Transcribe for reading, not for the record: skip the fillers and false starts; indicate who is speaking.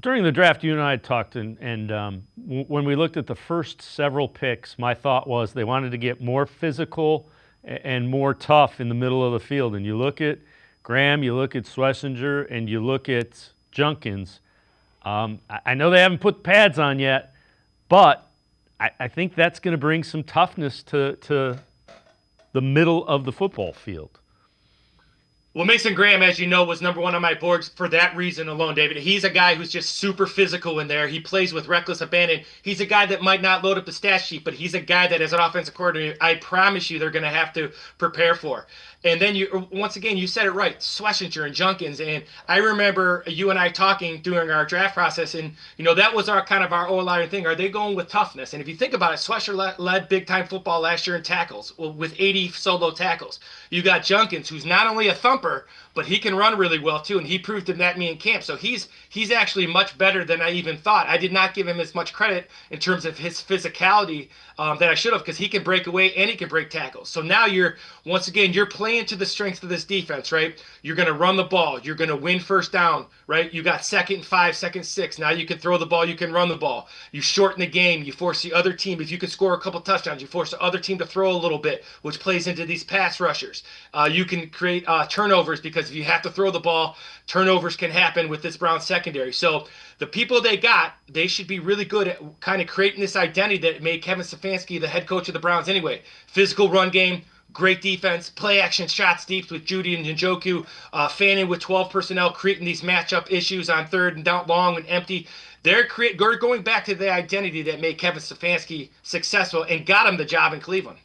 Speaker 1: During the draft, you and I had talked, and when we looked at the first several picks, my thought was they wanted to get more physical and more tough in the middle of the field. And you look at Graham, you look at Schlesinger, and you look at Junkins. I know they haven't put pads on yet, but I think that's going to bring some toughness to the middle of the football field.
Speaker 2: Well, Mason Graham, as you know, was number one on my boards for that reason alone, David. He's a guy who's just super physical in there. He plays with reckless abandon. He's a guy that might not load up the stat sheet, but he's a guy that, as an offensive coordinator, I promise you they're going to have to prepare for. And then once again, you said it right, Schlesinger and Junkins. And I remember you and I talking during our draft process, and that was our kind of our O-line thing. Are they going with toughness? And if you think about it, Schlesinger led big time football last year in tackles, with 80 solo tackles. You got Junkins, who's not only a thumper, but he can run really well too, and he proved that me in camp. So he's actually much better than I even thought. I did not give him as much credit in terms of his physicality that I should have, because he can break away and he can break tackles. So now you're playing to the strengths of this defense, right? You're going to run the ball. You're going to win first down, right? You got 2nd and 5, 2nd and 6. Now you can throw the ball. You can run the ball. You shorten the game. You force the other team. If you can score a couple touchdowns, you force the other team to throw a little bit, which plays into these pass rushers. You can create turnovers, because if you have to throw the ball, turnovers can happen with this Browns secondary. So the people they should be really good at kind of creating this identity that made Kevin Stefanski the head coach of the Browns anyway. Physical run game, great defense, play action shots deep with Judy and Njoku, Fanning with 12 personnel, creating these matchup issues on 3rd and down, long and empty. They're going back to the identity that made Kevin Stefanski successful and got him the job in Cleveland.